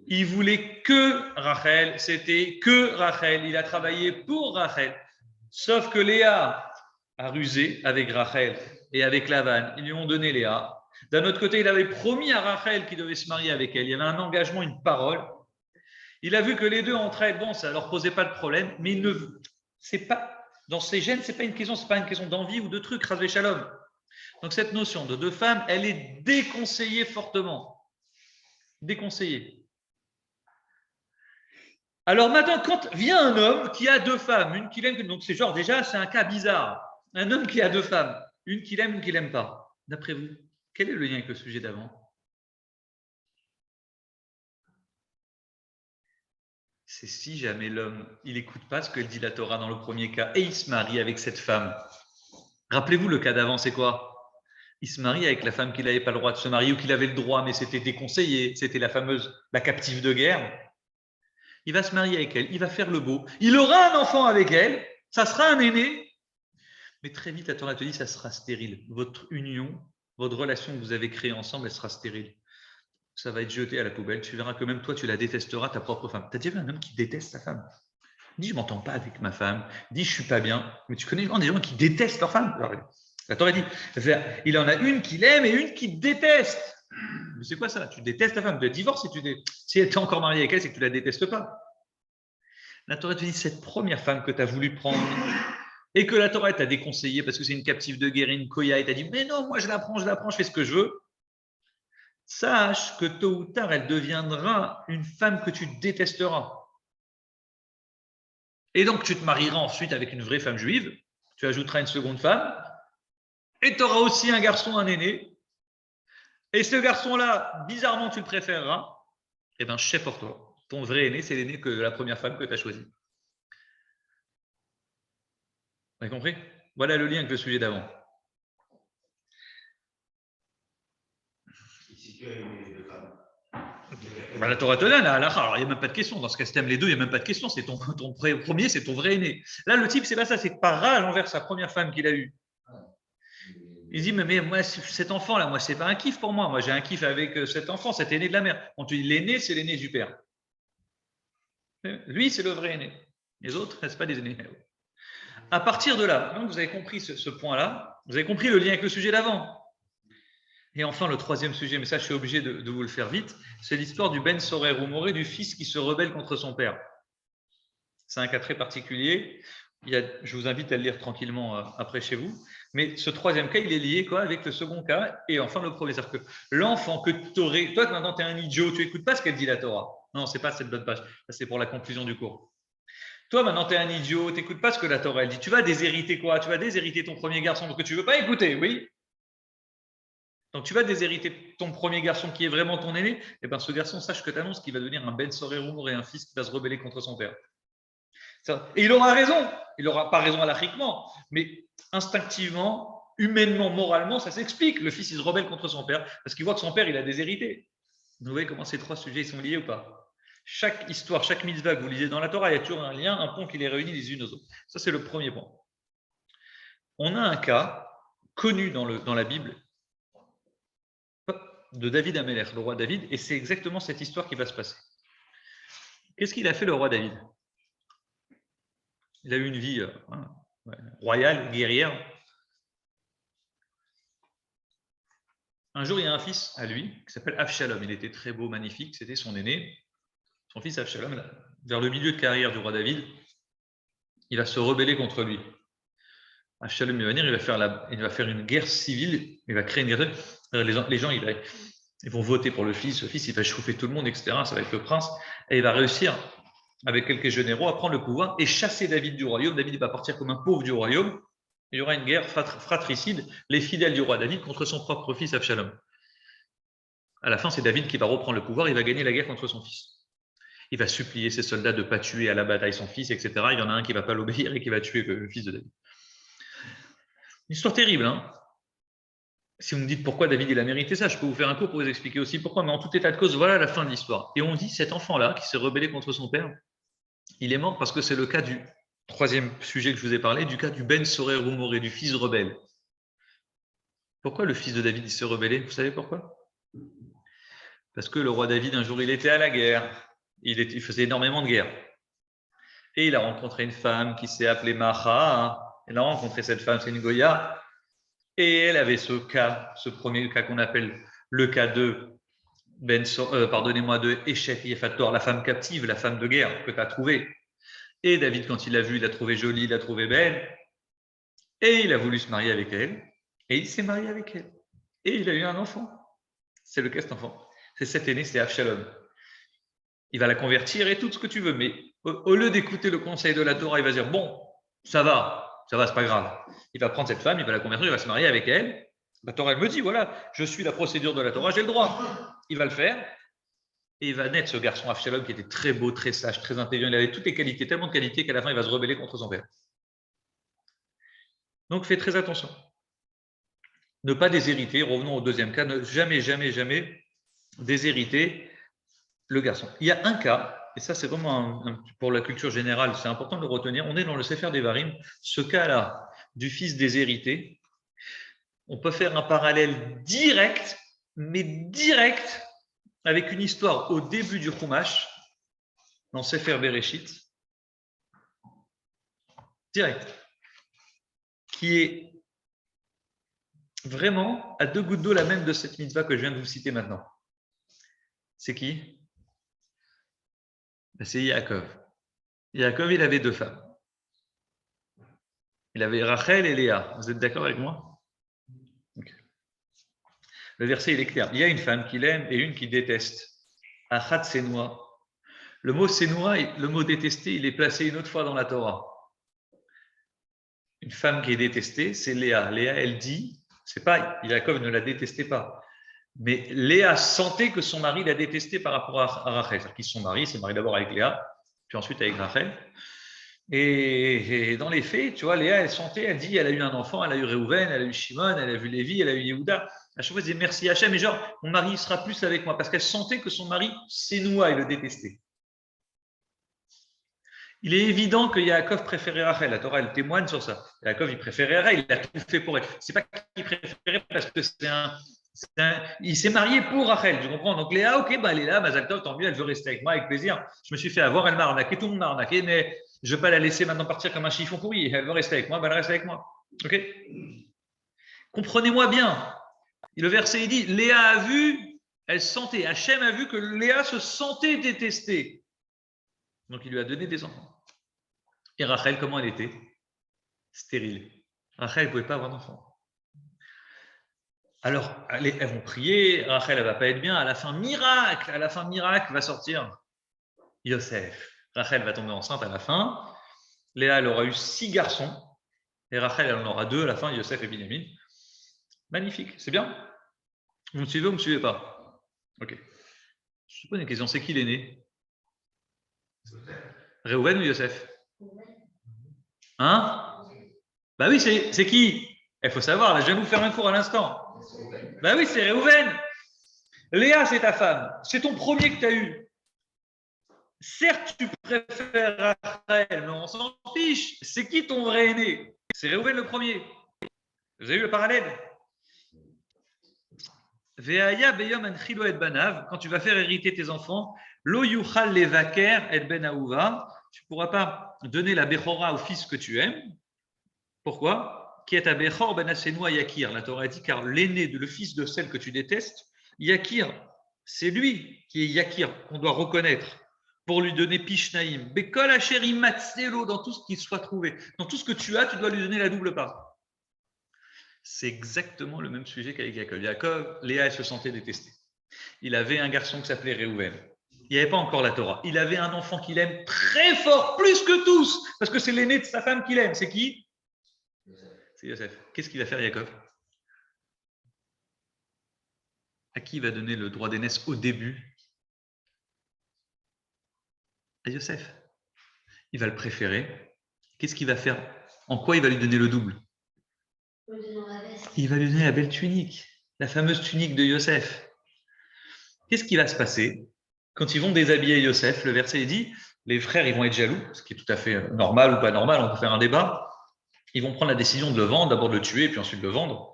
Il voulait que Rachel, c'était que Rachel. Il a travaillé pour Rachel. Sauf que Léa a rusé avec Rachel et avec Lavan. Ils lui ont donné Léa. D'un autre côté, il avait promis à Rachel qu'il devait se marier avec elle. Il y avait un engagement, une parole. Il a vu que les deux entre elles, bon, ça ne leur posait pas de problème, mais c'est pas, dans ces gènes, ce n'est pas une question d'envie ou de truc, Razvé Shalom. Donc cette notion de 2 femmes, elle est déconseillée fortement. Déconseillée. Alors maintenant, quand vient un homme qui a 2 femmes, une qu'il aime, donc c'est genre déjà, c'est un cas bizarre. Un homme qui a 2 femmes, une qu'il aime, une qu'il n'aime pas. D'après vous, quel est le lien avec le sujet d'avant? C'est si jamais l'homme, il n'écoute pas ce que dit la Torah dans le premier cas et il se marie avec cette femme. Rappelez-vous, le cas d'avant, c'est quoi? Il se marie avec la femme qu'il n'avait pas le droit de se marier ou qu'il avait le droit, mais c'était déconseillé. C'était la captive de guerre. Il va se marier avec elle, il va faire le beau. Il aura un enfant avec elle, ça sera un aîné. Mais très vite, la Torah te dit, ça sera stérile. Votre union, votre relation que vous avez créée ensemble, elle sera stérile. Ça va être jeté à la poubelle. Tu verras que même toi, tu la détesteras, ta propre femme. Tu as déjà vu un homme qui déteste sa femme? Dis, je ne m'entends pas avec ma femme. Dis, je ne suis pas bien. Mais tu connais des gens qui détestent leur femme. Alors, la Torah dit, il en a une qu'il aime et une qu'il déteste. Mais c'est quoi ça? Tu détestes ta femme. Tu divorces si elle est encore mariée avec elle, c'est que tu ne la détestes pas. La Torah te dit, cette première femme que tu as voulu prendre et que la Torah t'a déconseillé parce que c'est une captive de guerre, une koya, et t'a dit, mais non, moi je la prends, je fais ce que je veux. Sache que tôt ou tard, elle deviendra une femme que tu détesteras. Et donc, tu te marieras ensuite avec une vraie femme juive, tu ajouteras une seconde femme, et tu auras aussi un garçon, un aîné. Et ce garçon-là, bizarrement, tu le préféreras. Eh bien, chef pour toi. Ton vrai aîné, c'est l'aîné que la première femme que tu as choisie. Vous avez compris? Voilà le lien avec le sujet d'avant. Ben, la Torah te donne, alors il n'y a même pas de question. Dans ce cas, si tu aimes les deux, il n'y a même pas de question. C'est ton premier, c'est ton vrai aîné. Là, le type, c'est pas ça, c'est que par rage envers sa première femme qu'il a eue. Il dit, mais moi, cet enfant-là, moi, c'est pas un kiff pour moi. Moi, j'ai un kiff avec cet enfant, cet aîné de la mère. On te dit, l'aîné, c'est l'aîné du père. Lui, c'est le vrai aîné. Les autres, ce pas des aînés. À partir de là, donc vous avez compris ce point-là, vous avez compris le lien avec le sujet d'avant. Et enfin, le troisième sujet, mais ça, je suis obligé de vous le faire vite, c'est l'histoire du Ben Sorer ou Moré, du fils qui se rebelle contre son père. C'est un cas très particulier. Je vous invite à le lire tranquillement après chez vous. Mais ce troisième cas, il est lié avec le second cas et enfin le premier. C'est-à-dire que l'enfant que tu aurais, toi maintenant tu es un idiot, tu n'écoutes pas ce qu'elle dit la Torah. Non, ce n'est pas cette bonne page. Ça, c'est pour la conclusion du cours. Toi maintenant tu es un idiot, tu n'écoutes pas ce que la Torah elle dit. Tu vas déshériter quoi? Tu vas déshériter ton premier garçon que tu ne veux pas écouter, oui? Donc tu vas déshériter ton premier garçon qui est vraiment ton aîné. Et bien ce garçon, sache que tu annonces qu'il va devenir un Ben Sorer et un fils qui va se rebeller contre son père. Et il aura raison. Il n'aura pas raison alachiquement, mais instinctivement, humainement, moralement, ça s'explique. Le fils, il se rebelle contre son père parce qu'il voit que son père, il a déshérité. Vous voyez comment ces 3 sujets ils sont liés ou pas? Chaque histoire, chaque mitzvah que vous lisez dans la Torah, il y a toujours un lien, un pont qui les réunit les unes aux autres. Ça, c'est le premier point. On a un cas connu dans la Bible de David Amelech, le roi David, et c'est exactement cette histoire qui va se passer. Qu'est-ce qu'il a fait, le roi David? Il a eu une vie royale, guerrière. Un jour, il y a un fils à lui qui s'appelle Avshalom. Il était très beau, magnifique, c'était son aîné. Son fils Avshalom, vers le milieu de carrière du roi David, il va se rebeller contre lui. Avshalom va venir, il va faire une guerre civile, il va créer une guerre. Les gens, ils vont voter pour le fils il va chauffer tout le monde, etc. Ça va être le prince. Et il va réussir, avec quelques généraux, à prendre le pouvoir et chasser David du royaume. David va partir comme un pauvre du royaume. Il y aura une guerre fratricide, les fidèles du roi David contre son propre fils Avshalom. À la fin, c'est David qui va reprendre le pouvoir, il va gagner la guerre contre son fils. Il va supplier ses soldats de ne pas tuer à la bataille son fils, etc. Il y en a un qui ne va pas l'obéir et qui va tuer le fils de David. Une histoire terrible, hein. Si vous me dites pourquoi David il a mérité ça, je peux vous faire un cours pour vous expliquer aussi pourquoi, mais en tout état de cause, voilà la fin de l'histoire. Et on dit, cet enfant-là, qui s'est rebellé contre son père, il est mort parce que c'est le cas du troisième sujet que je vous ai parlé, du cas du Ben Sorer Rumoré, du fils rebelle. Pourquoi le fils de David il s'est rebellé? Vous savez pourquoi? Parce que le roi David, un jour, il était à la guerre. Il faisait énormément de guerre. Et il a rencontré une femme qui s'est appelée Macha. Il a rencontré cette femme, c'est une Goya. Et elle avait ce premier cas qu'on appelle le cas de de Eshet Yefator, la femme captive, la femme de guerre que tu as trouvée. Et David, quand il l'a vue, il l'a trouvée jolie, il l'a trouvée belle. Et il a voulu se marier avec elle. Et il s'est marié avec elle. Et il a eu un enfant. C'est le cas de cet enfant. C'est cet aîné, c'est Avshalom. Il va la convertir et tout ce que tu veux. Mais au lieu d'écouter le conseil de la Torah, il va dire, bon, ça va, c'est pas grave. Il va prendre cette femme, il va la convertir, il va se marier avec elle. La Torah, elle me dit, voilà, je suis la procédure de la Torah, j'ai le droit. Il va le faire. Et il va naître ce garçon Avshalom qui était très beau, très sage, très intelligent. Il avait toutes les qualités, tellement de qualités qu'à la fin, il va se rebeller contre son père. Donc, fais très attention. Ne pas déshériter. Revenons au deuxième cas. Ne jamais, jamais, jamais déshériter le garçon. Il y a un cas, et ça c'est vraiment pour la culture générale, c'est important de le retenir. On est dans le Sefer Devarim. Ce cas-là du fils déshérité, on peut faire un parallèle direct, mais direct, avec une histoire au début du Chumash, dans Sefer Bereshit, direct, qui est vraiment à 2 gouttes d'eau la même de cette mitzvah que je viens de vous citer maintenant. C'est qui? C'est Yaakov. Yaakov, il avait 2 femmes. Il avait Rachel et Léa. Vous êtes d'accord avec moi? Okay. Le verset, il est clair. Il y a une femme qu'il aime et une qu'il déteste. Achat Senoua. Le mot Senoua, le mot détester, il est placé une autre fois dans la Torah. Une femme qui est détestée, c'est Léa. Léa, elle dit, c'est pas, Yaakov ne la détestait pas. Mais Léa sentait que son mari la détestait par rapport à Rachel. C'est-à-dire qu'ils se sont mariés, il s'est marié d'abord avec Léa, puis ensuite avec Rachel. Et dans les faits, tu vois, Léa, elle sentait, elle dit, elle a eu un enfant, elle a eu Réhouven, elle a eu Shimon, elle a vu Lévi, elle a eu Yehuda. À chaque fois, elle disait merci Hachem, et genre, mon mari sera plus avec moi, parce qu'elle sentait que son mari s'énoua et le détestait. Il est évident que Yaakov préférait Rachel. La Torah, elle témoigne sur ça. Yaakov, il préférait Rachel, il a tout fait pour elle. C'est pas qu'il préférait parce que il s'est marié pour Rachel, tu comprends? Donc Léa, ok, bah elle est là, Mazal Tov, tant mieux, elle veut rester avec moi avec plaisir. Je me suis fait avoir, elle m'a arnaqué, tout le monde m'a arnaqué, mais je ne vais pas la laisser maintenant partir comme un chiffon pourri. Elle veut rester avec moi, bah elle reste avec moi. Ok? Comprenez-moi bien. Le verset il dit, Léa a vu, elle sentait, Hachem a vu que Léa se sentait détestée. Donc il lui a donné des enfants. Et Rachel, comment elle était? Stérile. Rachel, elle ne pouvait pas avoir d'enfant. Alors, elles vont prier, Rachel, elle ne va pas être bien. À la fin, miracle va sortir Yosef. Rachel va tomber enceinte à la fin. Léa, elle aura eu 6 garçons. Et Rachel, elle en aura 2 à la fin, Yosef et Binyamin. Magnifique, c'est bien? Vous me suivez ou vous ne me suivez pas? Ok. Je te pose une question, c'est qui l'aîné? Réhouven ou Yosef? Hein? Bah oui, c'est qui? Il faut savoir, là, je viens de vous faire un cours à l'instant. Bah oui, c'est Réhouven. Léa, c'est ta femme. C'est ton premier que tu as eu. certes, tu préfères Rachel, mais on s'en fiche. C'est qui ton vrai aîné? C'est Réhouven le premier. Vous avez vu le parallèle? Ve'aya beyom anchilo et banav, quand tu vas faire hériter tes enfants, lo yuchal levaker et ben aouva, tu ne pourras pas donner la bechora au fils que tu aimes. Pourquoi? Qui est à bechor ben asenoua yakir. La Torah dit car l'aîné, le fils de celle que tu détestes, yakir, c'est lui qui est yakir, qu'on doit reconnaître pour lui donner pishnaim. Bekol asher imatzelo, dans tout ce qui soit trouvé. Dans tout ce que tu as, tu dois lui donner la double part. C'est exactement le même sujet qu'avec Jacob. Jacob, Léa, elle se sentait détestée. Il avait un garçon qui s'appelait Réhouven. Il n'y avait pas encore la Torah. Il avait un enfant qu'il aime très fort, plus que tous, parce que c'est l'aîné de sa femme qu'il aime. C'est qui? C'est Yosef. Qu'est-ce qu'il va faire, Jacob? À qui il va donner le droit d'aînesse au début? À Yosef. Il va le préférer. Qu'est-ce qu'il va faire? En quoi il va lui donner le double? Il va lui donner la belle tunique, la fameuse tunique de Yosef. Qu'est-ce qui va se passer quand ils vont déshabiller Yosef? Le verset dit, les frères ils vont être jaloux, ce qui est tout à fait normal ou pas normal, on peut faire un débat. Ils vont prendre la décision de le vendre, d'abord de le tuer, puis ensuite de le vendre.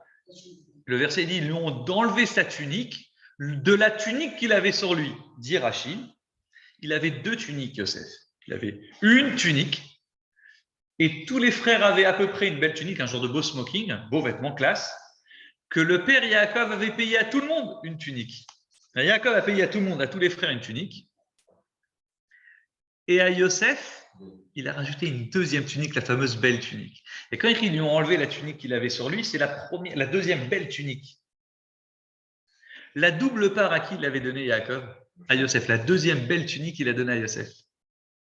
Le verset dit, ils lui ont enlevé sa tunique, de la tunique qu'il avait sur lui. Dit Rachid, il avait deux tuniques, Yosef. Il avait une tunique, et tous les frères avaient à peu près une belle tunique, un genre de beau smoking, un beau vêtement classe, que le père Yaakov avait payé à tout le monde une tunique. Yaakov a payé à tout le monde, à tous les frères, une tunique. Et à Yosef, il a rajouté une deuxième tunique, la fameuse belle tunique. Et quand ils lui ont enlevé la tunique qu'il avait sur lui, c'est la deuxième belle tunique. La double part à qui il avait donné Yaakov? À Yosef. La deuxième belle tunique qu'il a donnée à Yosef.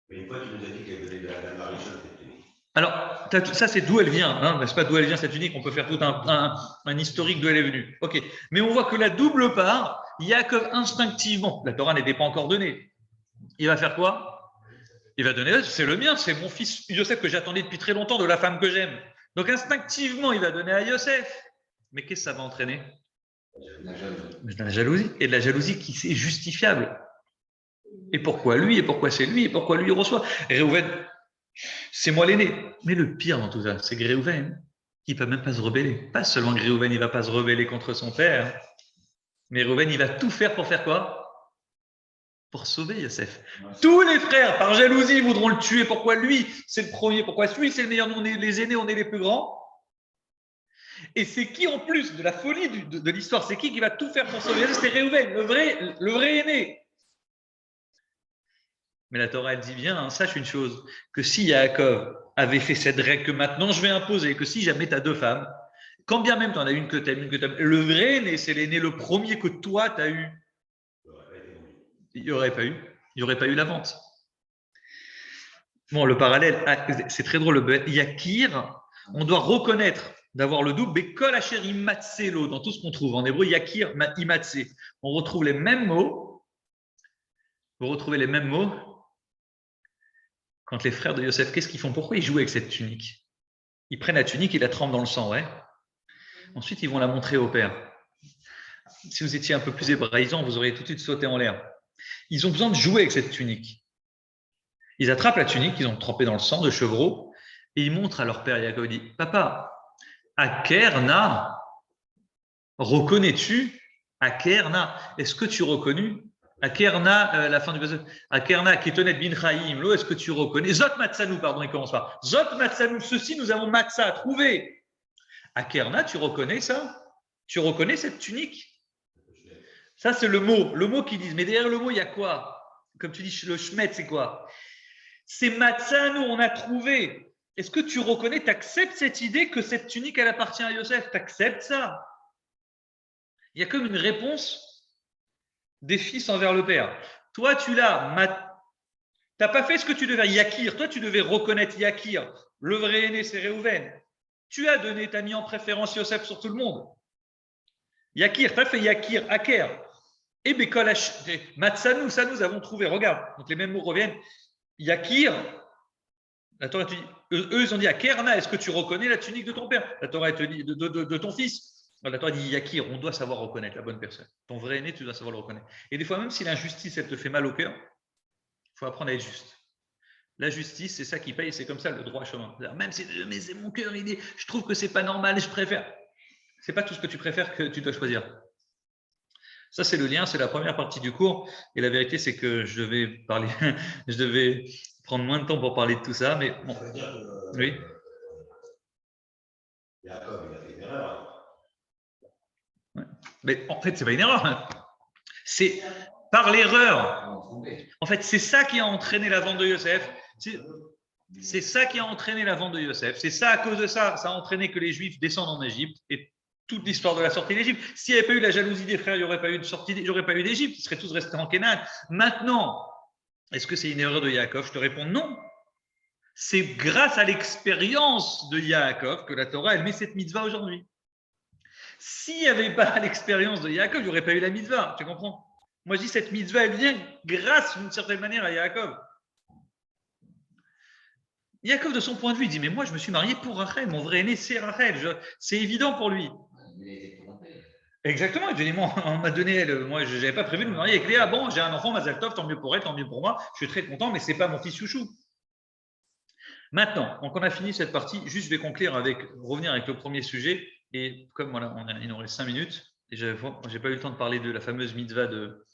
Mais une fois, tu nous as dit qu'elle venait de la Marichon, cette tunique. Alors, ça, c'est d'où elle vient. Hein, n'est-ce pas d'où elle vient cette tunique? On peut faire tout un historique d'où elle est venue. Ok. Mais on voit que la double part, Yaakov instinctivement, la Torah n'était pas encore donnée. Il va faire quoi? Il va donner, c'est le mien, c'est mon fils Yosef que j'attendais depuis très longtemps, de la femme que j'aime. Donc instinctivement, il va donner à Yosef. Mais qu'est-ce que ça va entraîner? De la jalousie. Et de la jalousie qui est justifiable. Et pourquoi lui? Et pourquoi c'est lui? Et pourquoi lui il reçoit? Réhouven, c'est moi l'aîné. Mais le pire dans tout ça, c'est que Réhouven, il ne peut même pas se rebeller. Pas seulement que Réhouven, il ne va pas se rebeller contre son père, mais Réhouven, il va tout faire pour faire quoi? Pour sauver Yosef. Tous les frères, par jalousie, voudront le tuer. Pourquoi lui, c'est le premier? Pourquoi lui, c'est le meilleur? Nous, on est les aînés, on est les plus grands. Et c'est qui, en plus de la folie de l'histoire, c'est qui va tout faire pour sauver Yosef? C'est Réhouven, le vrai aîné. Mais la Torah, elle dit bien, hein, sache une chose, que si Yaakov avait fait cette règle que maintenant je vais imposer, que si jamais tu as deux femmes, quand bien même tu en as une que tu aimes, le vrai aîné, c'est l'aîné, le premier que toi tu as eu, il n'y aurait pas eu la vente. Bon, le parallèle, c'est très drôle, le Yakir, on doit reconnaître d'avoir le double, mais Kol Asher Imatselo, dans tout ce qu'on trouve. En hébreu, Yakir, Imatse. On retrouve les mêmes mots. Vous retrouvez les mêmes mots quand les frères de Yosef, qu'est-ce qu'ils font? Pourquoi ils jouent avec cette tunique? Ils prennent la tunique, ils la trempent dans le sang, ouais. Ensuite, ils vont la montrer au père. Si vous étiez un peu plus hébraïsant, vous auriez tout de suite sauté en l'air. Ils ont besoin de jouer avec cette tunique. Ils attrapent la tunique, ils ont trempé dans le sang de chevreau, et ils montrent à leur père Yaakov, dit, papa, Akerna, reconnais-tu Akerna? Est-ce que tu reconnais Akerna, la fin du passage. Akerna, Ketonet bin Chaim, lo, est-ce que tu reconnais? Zot Matsanou, pardon, il commence par. Zot Matsanou, ceci, nous avons Matsa, trouvé. Akerna, tu reconnais ça? Tu reconnais cette tunique? Ça, c'est le mot qu'ils disent. Mais derrière le mot, il y a quoi? Comme tu dis, le Shmet, c'est quoi? C'est Matsanou, on a trouvé. Est-ce que tu reconnais, tu acceptes cette idée que cette tunique, elle appartient à Yosef? Tu acceptes ça? Il y a comme une réponse des fils envers le père. Toi, tu l'as, tu n'as pas fait ce que tu devais. Yakir, toi, tu devais reconnaître Yakir. Le vrai aîné, c'est Réhouven. Tu as donné, tu as mis en préférence Yosef sur tout le monde. Yakir, tu as fait Yakir, Aker. Et Bekolash, Matsanou, ça nous avons trouvé. Regarde, donc les mêmes mots reviennent. Yakir, la Torah te dit, eux, ils ont dit Akerna, est-ce que tu reconnais la tunique de ton père? La Torah te dit de ton fils. La Torah dit Yakir, on doit savoir reconnaître la bonne personne. Ton vrai aîné, tu dois savoir le reconnaître. Et des fois, même si l'injustice, elle te fait mal au cœur, il faut apprendre à être juste. La justice, c'est ça qui paye, c'est comme ça le droit chemin. Même si mais c'est mon cœur, je trouve que c'est pas normal, je préfère. C'est pas tout ce que tu préfères que tu dois choisir. Ça, c'est le lien, c'est la première partie du cours. Et la vérité, c'est que je devais parler, je devais prendre moins de temps pour parler de tout ça, mais bon. Ça veut dire que Oui. Jacob, il a fait une erreur. Ouais. Mais en fait, c'est pas une erreur. C'est par l'erreur. En fait, c'est ça qui a entraîné la vente de Yosef. C'est ça qui a entraîné la vente de Yosef. C'est ça, à cause de ça, ça a entraîné que les Juifs descendent en Égypte et toute l'histoire de la sortie d'Égypte. S'il n'y avait pas eu la jalousie des frères, il n'y aurait pas eu de sortie, il n'y aurait pas eu d'Égypte. Ils seraient tous restés en Canaan. Maintenant, est-ce que c'est une erreur de Yaakov? Je te réponds non. C'est grâce à l'expérience de Yaakov que la Torah, elle met cette mitzvah aujourd'hui. S'il n'y avait pas l'expérience de Yaakov, il n'y aurait pas eu la mitzvah. Tu comprends? Moi, je dis cette mitzvah, elle vient grâce, d'une certaine manière, à Yaakov. Yaakov, de son point de vue, il dit, mais moi, je me suis marié pour Rachel. Mon vrai aîné, c'est Rachel. C'est évident pour lui. Exactement. Il dit, moi, on m'a donné elle. Moi, je n'avais pas prévu de me marier avec Léa. Bon, j'ai un enfant, Mazal Tov, tant mieux pour elle, tant mieux pour moi. Je suis très content, mais ce n'est pas mon fils chouchou. Maintenant, donc on a fini cette partie. Juste, je vais conclure revenir avec le premier sujet. Et comme voilà, il nous reste 5 minutes, et je n'ai pas eu le temps de parler de la fameuse mitzvah de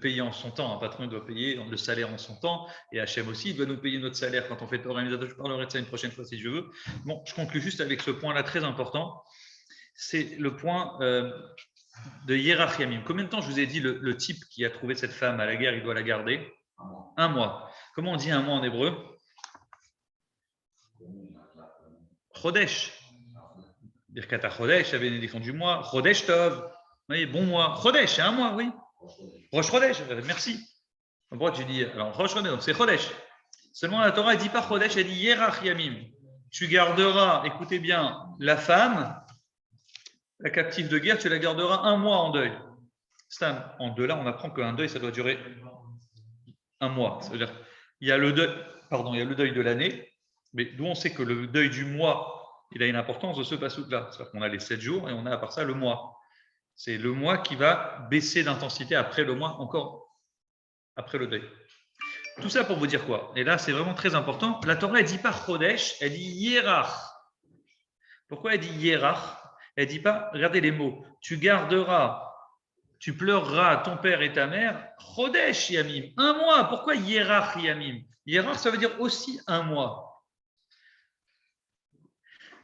payer en son temps. Un patron doit payer le salaire en son temps, et Hachem aussi, il doit nous payer notre salaire quand on fait Torah Mitzvah. Je parlerai de ça une prochaine fois si je veux. Bon, je conclue juste avec ce point-là très important. C'est le point de Yerach Yamim. Combien de temps je vous ai dit le type qui a trouvé cette femme à la guerre, il doit la garder? 1 mois. Comment on dit 1 mois en hébreu? Chodesh. Birkat Chodesh, la bénédiction du mois. Chodesh Tov. Oui, bon mois. Chodesh, c'est 1 mois, oui. Rosh Chodesh, merci. Pourquoi tu dis alors Rosh Chodesh, donc c'est Chodesh. Seulement la Torah ne dit pas Chodesh, elle dit Yerach Yamim. Tu garderas, écoutez bien, la femme, la captive de guerre, tu la garderas 1 mois en deuil. En deux là, on apprend qu'un deuil, ça doit durer 1 mois. Ça veut dire il y a le deuil de l'année, mais d'où on sait que le deuil du mois, il a une importance de ce pasouk-là. C'est-à-dire qu'on a les 7 jours et on a à part ça le mois. C'est le mois qui va baisser d'intensité après le mois, encore après le deuil. Tout ça pour vous dire quoi? Et là, c'est vraiment très important. La Torah, elle ne dit pas Chodesh, elle dit Yerach. Pourquoi elle dit Yerach? Elle ne dit pas, regardez les mots, tu garderas, tu pleureras ton père et ta mère, Chodesh Yamim, 1 mois. Pourquoi Yerach Yamim? Yerach, ça veut dire aussi 1 mois.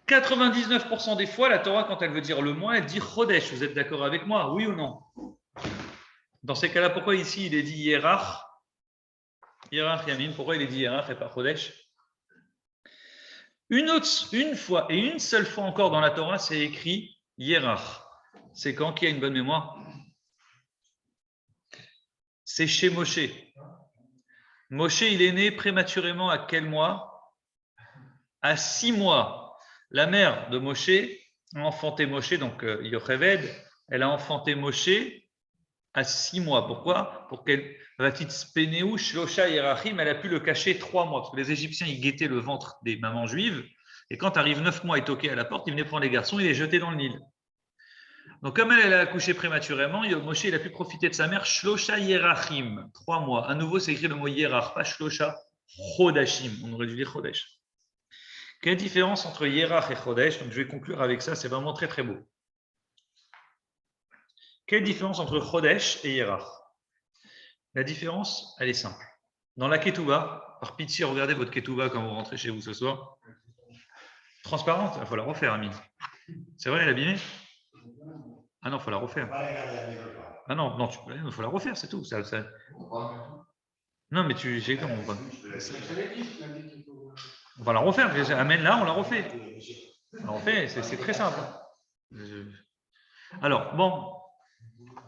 99% des fois, la Torah, quand elle veut dire le mois, elle dit Chodesh. Vous êtes d'accord avec moi? Oui ou non? Dans ces cas-là, pourquoi ici il est dit Yerach? Yerach Yamim, pourquoi il est dit Yerach et pas Chodesh? Une fois et une seule fois encore dans la Torah, c'est écrit Yerach. C'est quand qui a une bonne mémoire? C'est chez Moshe. Moshe, il est né prématurément à quel mois? À 6 mois. La mère de Moshe a enfanté Moshe, donc Yocheved, elle a enfanté Moshe à 6 mois. Pourquoi? Pour qu'elle, la petite Spénéou, Shlosha Yerachim, elle a pu le cacher 3 mois. Parce que les Égyptiens, ils guettaient le ventre des mamans juives. Et quand arrive 9 mois et toquaient à la porte, ils venaient prendre les garçons et les jeter dans le Nil. Donc, comme elle a accouché prématurément, Moshe, il a pu profiter de sa mère, Shlosha Yerachim, 3 mois. À nouveau, c'est écrit le mot Yerach, pas Shlosha Chodashim. On aurait dû dire Chodesh. Quelle différence entre Yerach et Chodesh? Donc, je vais conclure avec ça, c'est vraiment très très beau. Quelle différence entre Chodesh et Yerach? La différence, elle est simple. Dans la Ketouba, par pitié, regardez votre Ketouba quand vous rentrez chez vous ce soir. Transparente, il faut la refaire, Ami. C'est vrai, elle est abîmée? Ah non, il faut la refaire. Ah non, non, il faut la refaire, c'est tout. Non, mais tu sais comment on va. On va la refaire. Amène là, on la refait. On la refait, c'est très simple. Alors, bon.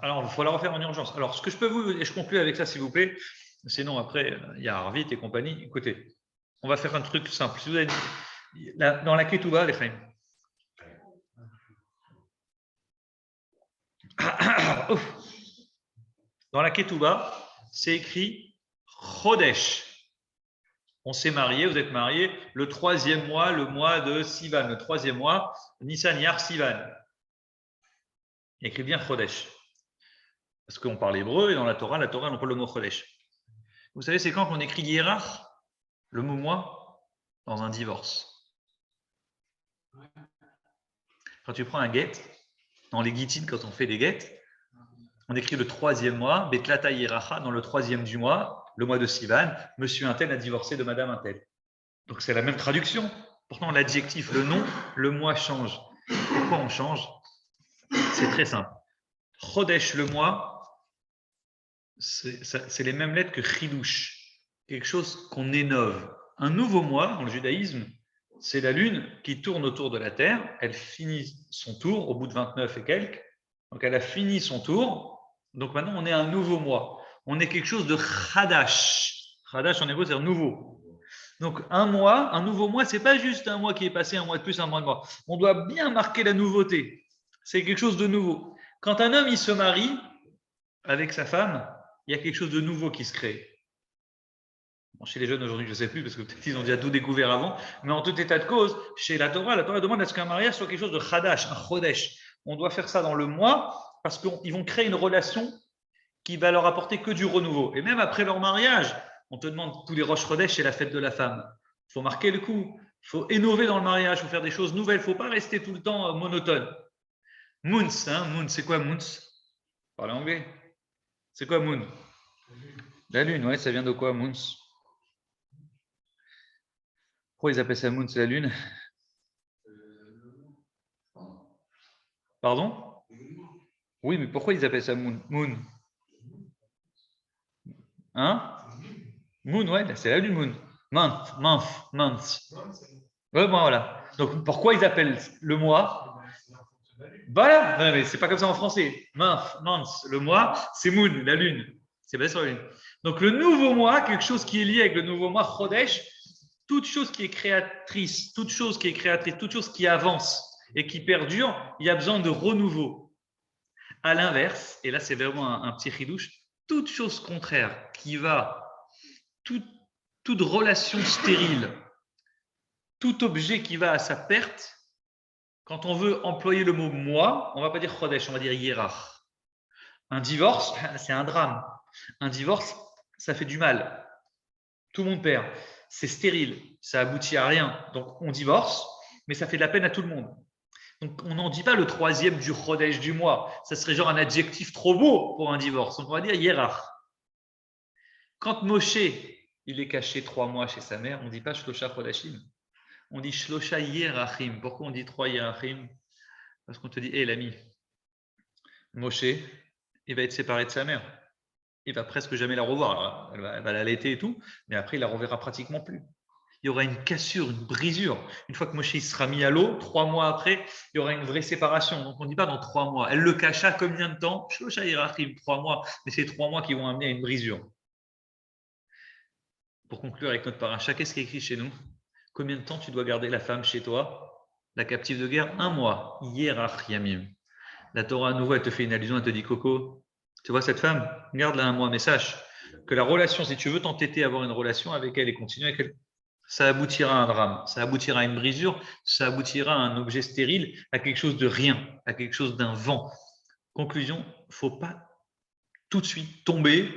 Alors, il faut la refaire en urgence. Alors, ce que je peux vous, et je conclue avec ça, s'il vous plaît, sinon après, il y a Arvit et compagnie. Écoutez, on va faire un truc simple. Si vous avez dit, dans la Ketouba, les Chaim. Dans la Ketouba, c'est écrit Chodesh. On s'est marié, vous êtes mariés, le 3e mois, le mois de Sivan, le 3e mois, Nissan Yar Sivan. Écrit bien Chodesh. Parce qu'on parle hébreu et dans la Torah, on parle le mot Chodesh. Vous savez, c'est quand qu'on écrit hiérarch, le mot mois, dans un divorce. Quand tu prends un guet, dans les guitines, quand on fait des guettes, on écrit le 3e mois, Betlata hiéracha, dans le 3e du mois, le mois de Sivan, monsieur Untel a divorcé de madame Untel. Donc c'est la même traduction. Pourtant, l'adjectif, le nom, le mois change. Pourquoi on change? C'est très simple. Chodesh, le mois, c'est les mêmes lettres que Chidush, quelque chose qu'on énove. Un nouveau mois, dans le judaïsme, c'est la lune qui tourne autour de la terre. Elle finit son tour au bout de 29 et quelques. Donc elle a fini son tour. Donc maintenant, on est un nouveau mois. On est quelque chose de Chadash. Chadash en hébreu, c'est nouveau. Donc un mois, un nouveau mois, c'est pas juste un mois qui est passé, un mois de plus, un mois de moins. On doit bien marquer la nouveauté. C'est quelque chose de nouveau. Quand un homme il se marie avec sa femme, il y a quelque chose de nouveau qui se crée. Bon, chez les jeunes aujourd'hui, je ne sais plus, parce que peut-être ils ont déjà tout découvert avant, mais en tout état de cause, chez la Torah demande à ce qu'un mariage soit quelque chose de chadash, un chodesh. On doit faire ça dans le mois, parce qu'ils vont créer une relation qui va leur apporter que du renouveau. Et même après leur mariage, on te demande tous les roches chodesh, c'est la fête de la femme. Il faut marquer le coup, il faut innover dans le mariage, il faut faire des choses nouvelles, il ne faut pas rester tout le temps monotone. Moons, Moon, c'est quoi Moons? Parlez anglais. C'est quoi Moon? La lune, ouais, ça vient de quoi Moons? Pourquoi ils appellent ça Moon, c'est la lune? Pardon? Oui, mais pourquoi ils appellent ça Moon? Moon? Hein? Moon, ouais, c'est la lune Moon. Month. Ouais, bon, voilà. Donc pourquoi ils appellent le mois? Voilà, non, mais c'est pas comme ça en français. Month, le mois, c'est Moon, la lune. C'est basé sur la lune. Donc le nouveau mois, quelque chose qui est lié avec le nouveau mois, Chodesh, toute chose qui est créatrice, toute chose qui avance et qui perdure, il y a besoin de renouveau. À l'inverse, et là c'est vraiment un petit chidouche, toute chose contraire qui va, toute relation stérile, tout objet qui va à sa perte, quand on veut employer le mot moi, on ne va pas dire chodesh, on va dire hiérarch. Un divorce, c'est un drame. Un divorce, ça fait du mal. Tout le monde perd. C'est stérile, ça aboutit à rien. Donc on divorce, mais ça fait de la peine à tout le monde. Donc on n'en dit pas le 3e du chodesh du mois. Ça serait genre un adjectif trop beau pour un divorce. Donc on va dire hiérarch. Quand Moshe, il est caché 3 mois chez sa mère, on ne dit pas shlosha chodashim. On dit shlosha hiérachim. Pourquoi on dit 3 hiérachim? Parce qu'on te dit, hé l'ami, Moshe, il va être séparé de sa mère. Il va presque jamais la revoir. Elle va l'allaiter et tout, mais après, il la reverra pratiquement plus. Il y aura une cassure, une brisure. Une fois que Moshe sera mis à l'eau, 3 mois après, il y aura une vraie séparation. Donc, on ne dit pas dans 3 mois. Elle le cacha combien de temps? Shlosha hiérachim, 3 mois. Mais c'est 3 mois qui vont amener à une brisure. Pour conclure avec notre paracha, qu'est-ce qui est écrit chez nous? Combien de temps tu dois garder la femme chez toi, la captive de guerre? 1 mois. Hiérarch yamim. La Torah à nouveau, elle te fait une allusion, elle te dit, Coco, tu vois cette femme, garde-la 1 mois, mais sache que la relation, si tu veux t'entêter à avoir une relation avec elle et continuer avec elle, ça aboutira à un drame, ça aboutira à une brisure, ça aboutira à un objet stérile, à quelque chose de rien, à quelque chose d'un vent. Conclusion, il ne faut pas tout de suite tomber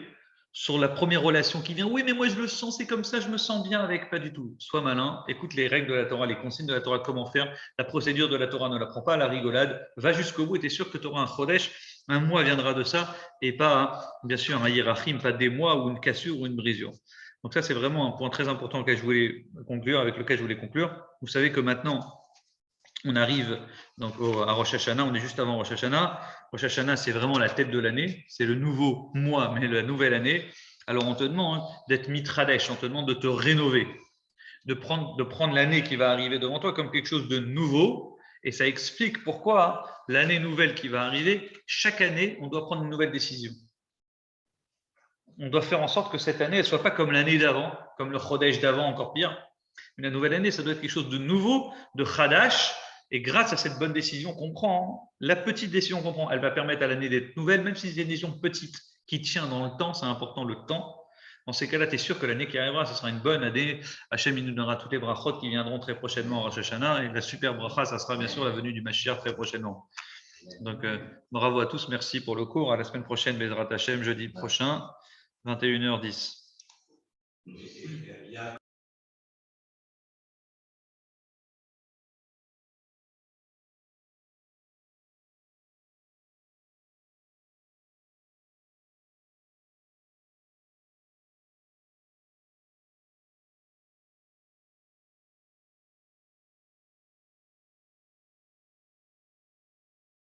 sur la première relation qui vient. Oui, mais moi je le sens, c'est comme ça, je me sens bien avec. Pas du tout. Sois malin, écoute les règles de la Torah, les consignes de la Torah, comment faire. La procédure de la Torah ne la prend pas à la rigolade. Va jusqu'au bout et tu es sûr que tu auras un chodesh. 1 mois viendra de ça et pas, bien sûr, un hiérachim, pas des mois ou une cassure ou une brisure. Donc ça, c'est vraiment un point très important avec lequel je voulais conclure. Vous savez que maintenant, on arrive donc à Rosh Hashanah, on est juste avant Rosh Hashanah. Rosh Hashanah, c'est vraiment la tête de l'année, c'est le nouveau mois, mais la nouvelle année. Alors on te demande d'être mitradesh, on te demande de te rénover, de prendre l'année qui va arriver devant toi comme quelque chose de nouveau. Et ça explique pourquoi l'année nouvelle qui va arriver, chaque année, on doit prendre une nouvelle décision. On doit faire en sorte que cette année, elle ne soit pas comme l'année d'avant, comme le Chodesh d'avant, encore pire. Mais la nouvelle année, ça doit être quelque chose de nouveau, de Chadash. Et grâce à cette bonne décision qu'on prend, la petite décision qu'on prend, elle va permettre à l'année d'être nouvelle, même si c'est une décision petite qui tient dans le temps, c'est important le temps. Dans ces cas-là, tu es sûr que l'année qui arrivera, ce sera une bonne année. Hachem, il nous donnera toutes les brachot qui viendront très prochainement en Rosh Hashanah. Et la super bracha, ça sera bien sûr la venue du Mashiach très prochainement. Donc, bravo à tous. Merci pour le cours. À la semaine prochaine, Bezrat Hachem, jeudi prochain, 21h10. il y a